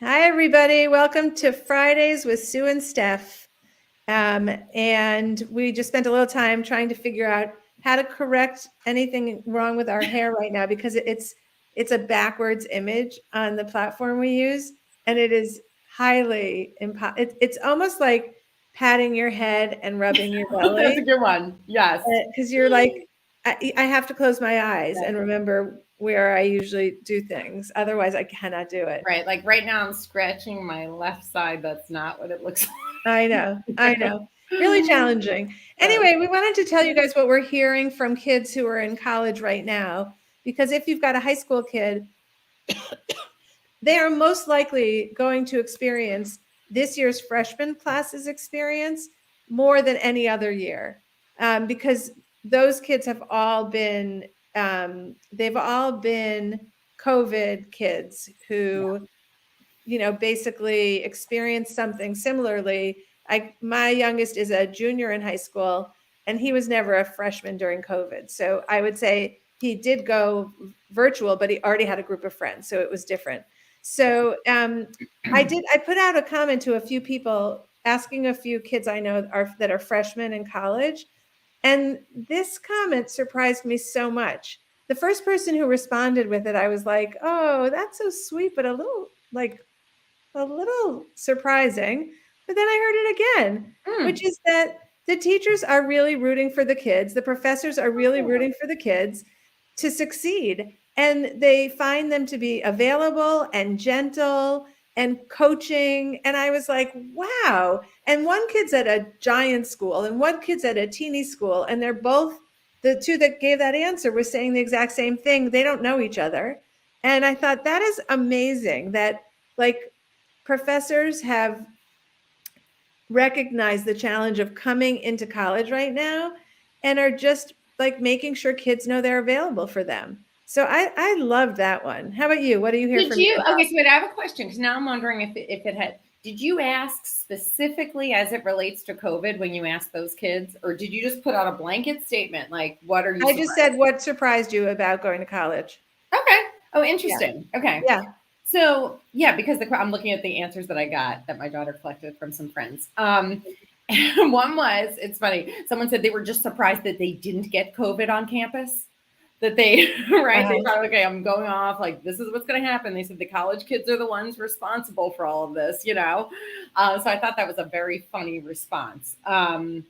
Hi, everybody. Welcome to Fridays with Sue and Steph. And we just spent a little time trying to figure out how to correct anything wrong with our hair right now because it's a backwards image on the platform we use, and it is highly it's almost like patting your head and rubbing your belly. That's a good one. Yes. Because you're like, I have to close my eyes and remember where I usually do things. Otherwise, I cannot do it. Right. Like right now, I'm scratching my left side. That's not what it looks I know. Really challenging. like. Anyway, we wanted to tell you guys what we're hearing from kids who are in college right now, because if you've got a high school kid, they are most likely going to experience this year's freshman class's experience more than any other year, because those kids have all been, they've all been COVID kids who, basically experienced something similarly. My youngest is a junior in high school, and he was never a freshman during COVID. So I would say he did go virtual, but he already had a group of friends, so it was different. So I put out a comment to a few people asking a few kids I know that are freshmen in college, and this comment surprised me so much. The first person who responded with it, I was like, "Oh, that's so sweet, but a little surprising." But then I heard it again, which is that the teachers are really rooting for the kids. The professors are really rooting for the kids to succeed. And they find them to be available and gentle and coaching. And I was like, wow. And one kid's at a giant school and one kid's at a teeny school. And they're both, the two that gave that answer were saying the exact same thing. They don't know each other. And I thought that is amazing that, like, professors have recognized the challenge of coming into college right now and are just like making sure kids know they're available for them. So I love that one. How about you? What do you hear Did from you? you? Okay, so wait, I have a question because now I'm wondering if it had. Did you ask specifically as it relates to COVID when you asked those kids, or did you just put out a blanket statement like, "What are you I just surprised?" said, what surprised you about going to college? Okay. Oh, Yeah. interesting. Okay. Yeah. So yeah, because I'm looking at the answers that I got that my daughter collected from some friends. One was, it's funny. Someone said they were just surprised that they didn't get COVID on campus. That they right, they thought, okay, I'm going off. Like this is what's going to happen. They said the college kids are the ones responsible for all of this. So I thought that was a very funny response. The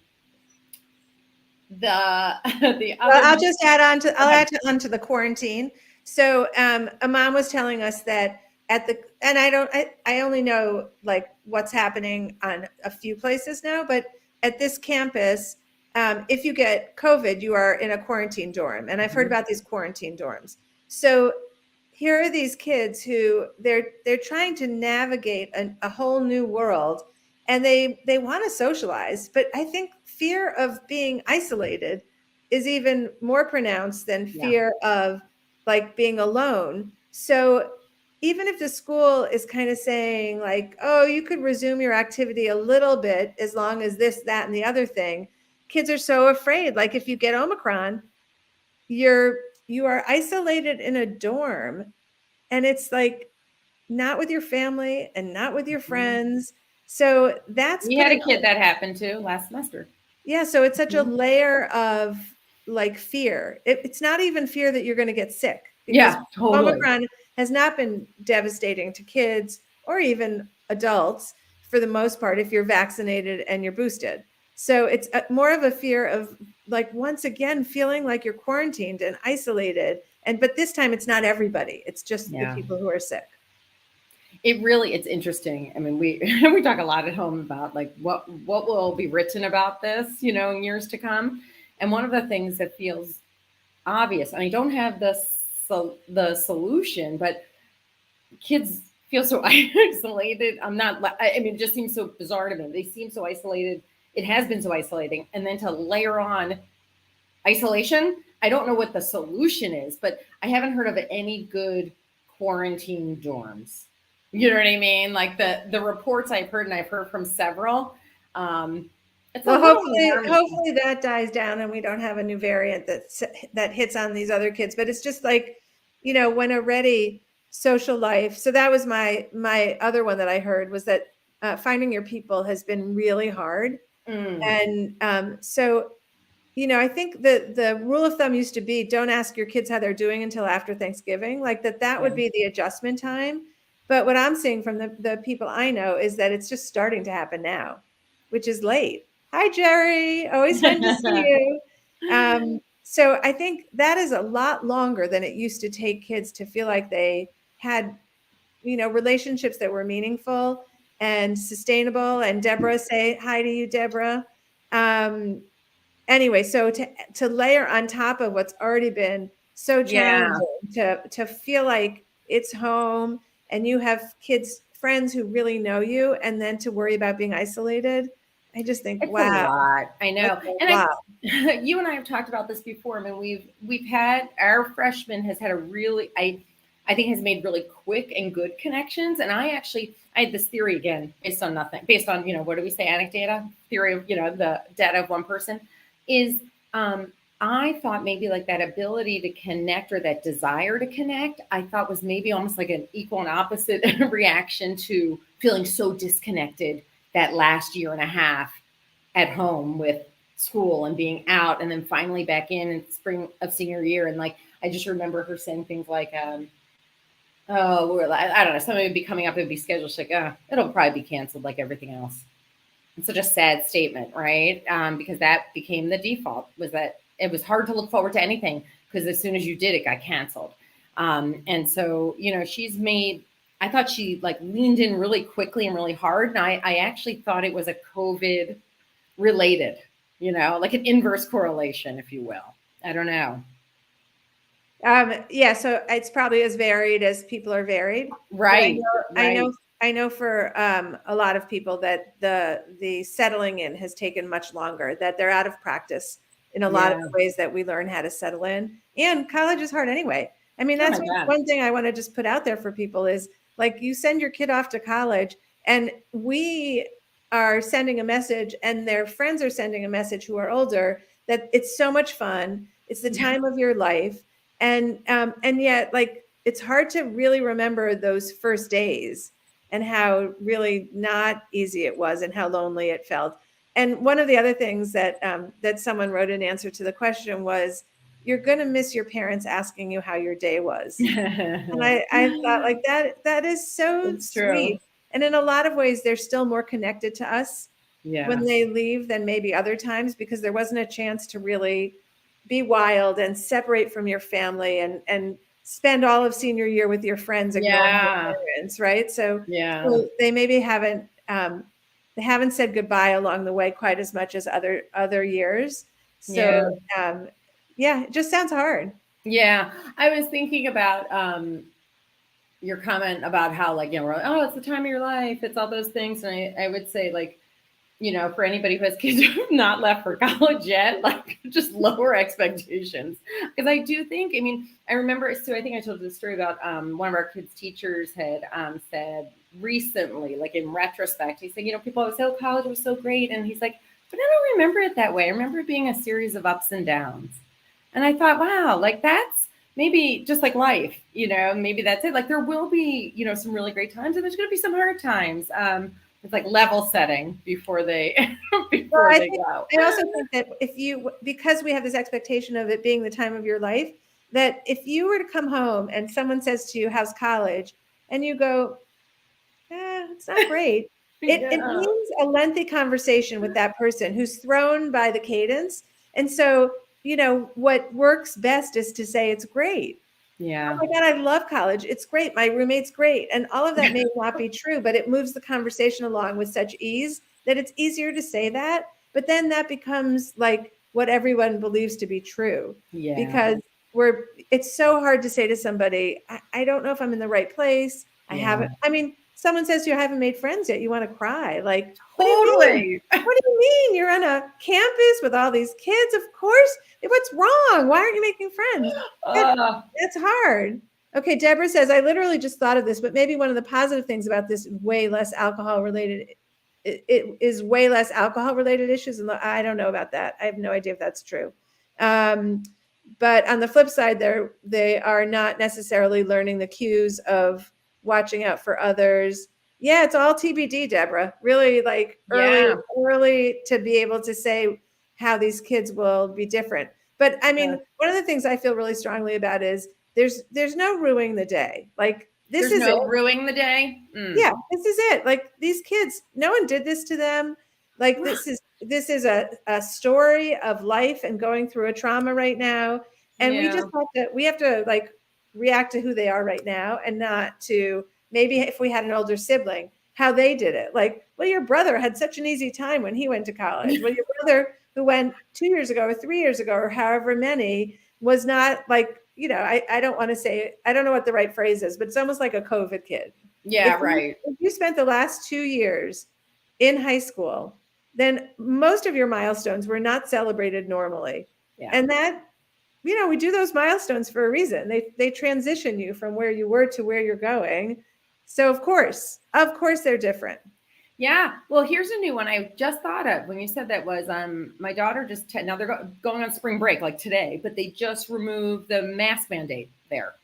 the Well, other. I'll add on to the quarantine. So a mom was telling us that and I only know like what's happening on a few places now, but at this campus, if you get COVID, you are in a quarantine dorm. And I've heard about these quarantine dorms. So here are these kids who they're trying to navigate a whole new world, and they want to socialize, but I think fear of being isolated is even more pronounced than fear of like being alone. So even if the school is kind of saying like, oh, you could resume your activity a little bit as long as this, that, and the other thing, kids are so afraid. Like if you get Omicron, you are isolated in a dorm, and it's like not with your family and not with your friends. So that's We had a kid that happened to last semester. Yeah, so it's such a layer of like fear. It's not even fear that you're going to get sick, because Yeah, totally. Omicron has not been devastating to kids or even adults for the most part if you're vaccinated and you're boosted. So it's more of a fear of like once again feeling like you're quarantined and isolated. But this time it's not everybody. It's just the people who are sick. It's interesting. I mean, we we talk a lot at home about like what will be written about this, in years to come. And one of the things that feels obvious, and I don't have the solution, but kids feel so isolated. I mean, it just seems so bizarre to me. They seem so isolated. It has been so isolating. And then to layer on isolation, I don't know what the solution is, but I haven't heard of any good quarantine dorms. You know what I mean? Like the reports I've heard, and I've heard from several. It's Well, alarming. hopefully that dies down and we don't have a new variant that hits on these other kids. But it's just like, when already social life. So that was my other one that I heard, was that finding your people has been really hard. Mm, And so, I think the rule of thumb used to be, don't ask your kids how they're doing until after Thanksgiving, like that yeah. would be the adjustment time. But what I'm seeing from the people I know is that it's just starting to happen now, which is late. Hi, Jerry. Always fun to see you. So I think that is a lot longer than it used to take kids to feel like they had, relationships that were meaningful and sustainable. And Deborah, say hi to you, Deborah. Um, anyway, so to layer on top of what's already been so Yeah. challenging, to feel like it's home and you have kids, friends who really know you, and then to worry about being isolated. I just think, It's a wow, lot. I that's know. a And lot. you and I have talked about this before. I mean, we've had our freshman has had a really I think has made really quick and good connections. And I had this theory again based on nothing, based on, what do we say, anecdata theory of, the data of one person is I thought maybe like that ability to connect or that desire to connect, I thought was maybe almost like an equal and opposite reaction to feeling so disconnected that last year and a half at home with school and being out and then finally back in spring of senior year. And like, I just remember her saying things like, oh, I don't know, something would be coming up, it would be scheduled. She's like, it'll probably be canceled like everything else. It's such a sad statement, right? Because that became the default, was that it was hard to look forward to anything because as soon as you did, it got canceled. And so, I thought she like leaned in really quickly and really hard. And I actually thought it was a COVID related, like an inverse correlation, if you will. I don't know. Yeah, so it's probably as varied as people are varied, but I Right, know, I right. know, I know for a lot of people that the settling in has taken much longer. That they're out of practice in a lot of Yeah. ways that we learn how to settle in. And college is hard anyway. I mean, Oh that's my God. one thing I want to just put out there for people is, like, you send your kid off to college, and we are sending a message, and their friends are sending a message who are older, that it's so much fun. It's the time of your life, and yet, like, it's hard to really remember those first days and how really not easy it was and how lonely it felt. And one of the other things that someone wrote in answer to the question was, you're going to miss your parents asking you how your day was. And I thought, like, that is so It's true. sweet. And in a lot of ways, they're still more connected to us when Yes. they leave than maybe other times, because there wasn't a chance to really be wild and separate from your family and spend all of senior year with your friends, ignoring your Yeah. parents, right? So, Yeah. so they maybe haven't said goodbye along the way quite as much as other years. So Yeah. um, yeah, it just sounds hard. Yeah. I was thinking about your comment about how, like, we're like, oh, it's the time of your life, it's all those things. And I would say, like, for anybody who has kids who have not left for college yet, like, just lower expectations. Because I do think, I mean, I remember, so I think I told you the story about one of our kids' teachers had said recently, like in retrospect, he said, people always say, oh, college was so great. And he's like, but I don't remember it that way. I remember it being a series of ups and downs. And I thought, wow, like that's maybe just like life, maybe that's it. Like there will be, some really great times and there's going to be some hard times. It's like level setting before they Well, before they go. I also think that because we have this expectation of it being the time of your life, that if you were to come home and someone says to you, how's college? And you go, it's not great. It Yeah. means a lengthy conversation with that person who's thrown by the cadence. And so, what works best is to say it's great. Oh Yeah. my God, I love college. It's great. My roommate's great. And all of that may not be true, but it moves the conversation along with such ease that it's easier to say that. But then that becomes like what everyone believes to be true, Yeah. because it's so hard to say to somebody, I don't know if I'm in the right place. I Yeah. haven't, I mean, someone says you haven't made friends yet, you want to cry. Like, what do you mean? Totally. What do you mean? You're on a campus with all these kids. Of course. What's wrong? Why aren't you making friends? Uh, It's hard. Okay, Deborah says, I literally just thought of this, but maybe one of the positive things about this way less alcohol related, it is way less alcohol related issues. And I don't know about that. I have no idea if that's true. Um, but on the flip side, they are not necessarily learning the cues of watching out for others. Yeah, it's all TBD, Deborah. Really, like Yeah. early to be able to say how these kids will be different. But I Yeah. mean, one of the things I feel really strongly about is there's no ruining the day. Like this There's is it. no ruining the day. Yeah, this is it. Like these kids, no one did this to them. Like this is a story of life and going through a trauma right now. And Yeah. we have to like react to who they are right now and not to maybe if we had an older sibling, how they did it. Like, well, your brother had such an easy time when he went to college. Well, your brother who went 2 years ago or 3 years ago or however many was not like, I don't want to say, I don't know what the right phrase is, but it's almost like a COVID kid. Yeah, right. If you spent the last 2 years in high school, then most of your milestones were not celebrated normally. Yeah. And that, we do those milestones for a reason. They transition you from where you were to where you're going. So of course they're different. Yeah. Well, here's a new one I just thought of when you said that was my daughter now they're going on spring break like today, but they just removed the mask mandate there.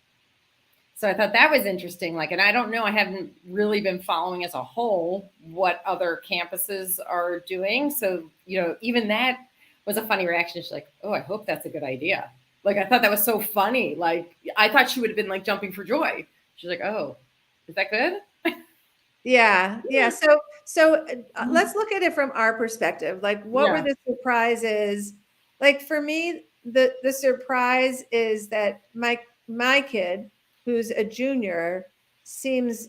So I thought that was interesting. Like, and I don't know, I haven't really been following as a whole what other campuses are doing. So, even that was a funny reaction. She's like, oh, I hope that's a good idea. Like, I thought that was so funny. Like, I thought she would have been like jumping for joy. She's like, oh, is that good? Yeah. So let's look at it from our perspective. Like, what were Yeah. the surprises? Like for me, the surprise is that my kid, who's a junior, seems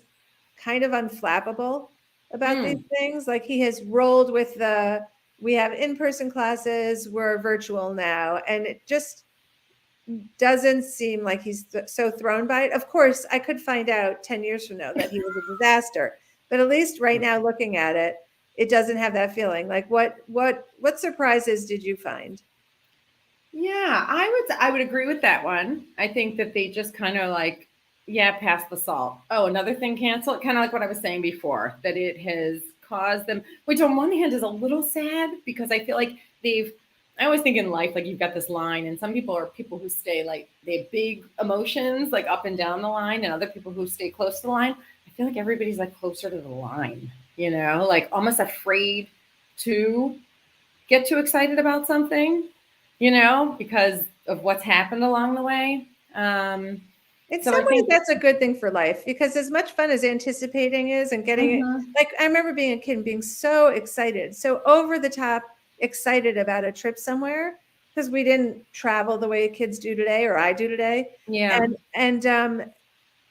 kind of unflappable about these things. Like he has rolled with we have in-person classes, we're virtual now, and it just doesn't seem like he's so thrown by it. Of course, I could find out 10 years from now that he was a disaster, but at least right now looking at it, it doesn't have that feeling. Like what surprises did you find? Yeah, I would agree with that one. I think that they just kind of like, yeah, pass the salt. Oh, another thing canceled, kind of like what I was saying before, that it has caused them, which on one hand is a little sad because I feel like I always think in life, like you've got this line, and some people are people who stay like they have big emotions like up and down the line, and other people who stay close to the line. I feel like everybody's like closer to the line, like almost afraid to get too excited about something, because of what's happened along the way. In So some I ways, think, that's a good thing for life because as much fun as anticipating is and getting it, like I remember being a kid and being so excited, so over the top excited about a trip somewhere because we didn't travel the way kids do today or I do today. yeah, And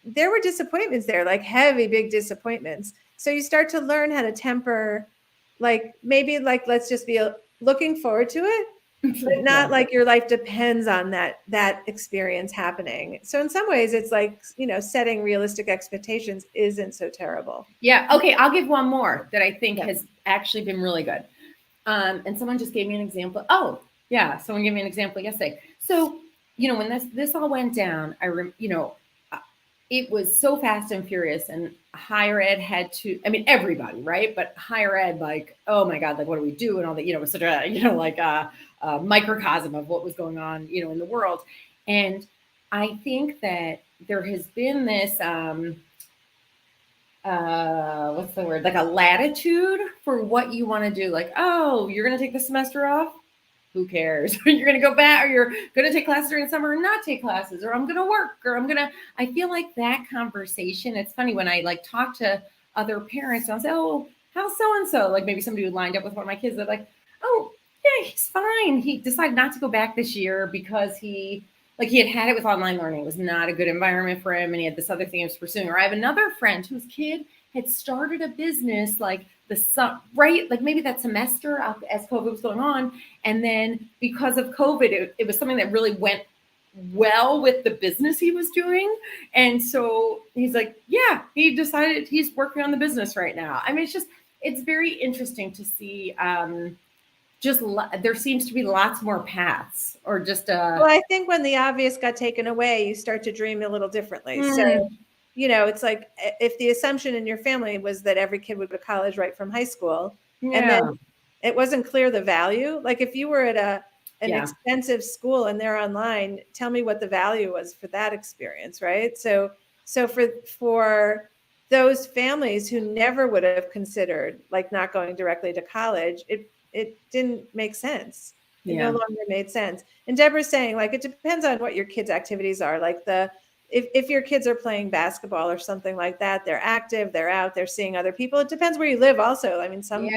there were disappointments there, like heavy, big disappointments. So you start to learn how to temper, like maybe like let's just be looking forward to it, but not like your life depends on that experience happening. So in some ways it's like, setting realistic expectations isn't so terrible. yeah. Okay, I'll give one more that I think has actually been really good. And someone just gave me an example. Oh, yeah, someone gave me an example yesterday. So, when this all went down, it was so fast and furious, and higher ed had to, I mean, everybody, right? But higher ed, like, oh my God, like, what do we do? And all that, it was such a, like a microcosm of what was going on, in the world. And I think that there has been this, what's the word? Like a latitude for what you want to do. Like, oh, you're going to take the semester off? Who cares? You're going to go back, or you're going to take classes during the summer and not take classes, or I'm going to work, or I feel like that conversation. It's funny when I like talk to other parents and I'll say, oh, how's so-and-so? Like maybe somebody who lined up with one of my kids. They're like, oh, yeah, he's fine. He decided not to go back this year because he had it with online learning. It was not a good environment for him. And he had this other thing he was pursuing. Or I have another friend whose kid had started a business like right, like maybe that semester as COVID was going on. And then because of COVID, it was something that really went well with the business he was doing. And so he's like, yeah, he decided he's working on the business right now. I mean, it's very interesting to see. There seems to be lots more paths, or just well, I think when the obvious got taken away, you start to dream a little differently. So it's like if the assumption in your family was that every kid would go to college right from high school, and then it wasn't clear the value. Like if you were at an Yeah. expensive school and they're online, tell me what the value was for that experience, right? So for those families who never would have considered like not going directly to college, it didn't make sense. It no Yeah. longer made sense. And Deborah's saying, like, it depends on what your kids' activities are. Like if your kids are playing basketball or something like that, they're active, they're out, they're seeing other people. It depends where you live also. I mean, some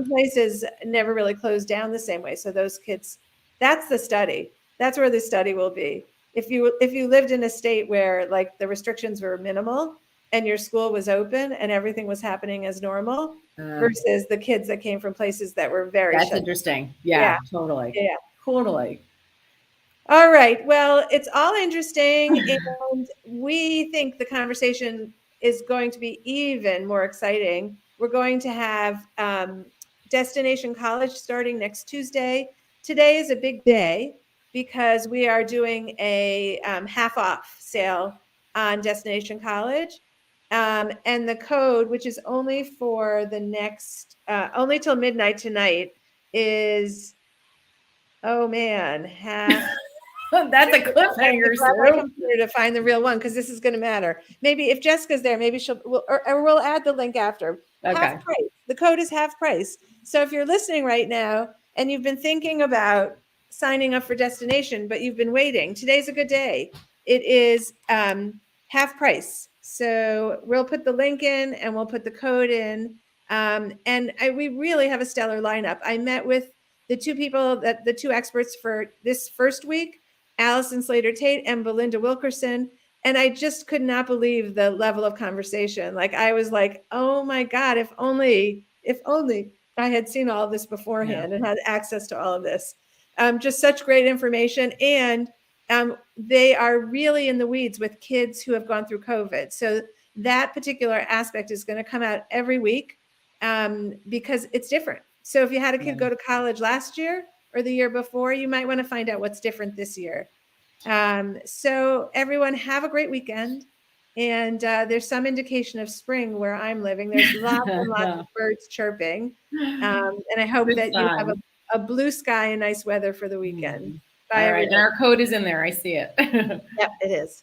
places never really closed down the same way. So those kids, that's the study. That's where the study will be. If you lived in a state where like the restrictions were minimal and your school was open and everything was happening as normal versus the kids that came from places that were very That's shut interesting. down. Yeah, totally. Yeah. Totally. All right. Well, it's all interesting. And we think the conversation is going to be even more exciting. We're going to have Destination College starting next Tuesday. Today is a big day because we are doing a half off sale on Destination College. And the code, which is only for the next, only till midnight tonight, is, oh man, half. That's a I have to cliffhanger, grab my Sue. computer to find the real one because this is going to matter. Maybe if Jessica's there, maybe or we'll add the link after. Half Okay. price. The code is half price. So if you're listening right now and you've been thinking about signing up for Destination, but you've been waiting, today's a good day. It is half price. So we'll put the link in and we'll put the code in. We really have a stellar lineup. I met with the two experts for this first week, Allison Slater Tate and Belinda Wilkerson. And I just could not believe the level of conversation. Like I was like, oh my God, if only I had seen all of this beforehand and had access to all of this. Just such great information. And they are really in the weeds with kids who have gone through COVID. So that particular aspect is going to come out every week because it's different. So if you had a kid go to college last year or the year before, you might want to find out what's different this year. So everyone have a great weekend. And there's some indication of spring where I'm living. There's lots and lots of birds chirping. And I hope Good that you have sign. a blue sky and nice weather for the weekend. Bye, All right. everybody. And our code is in there. I see it. Yep, it is.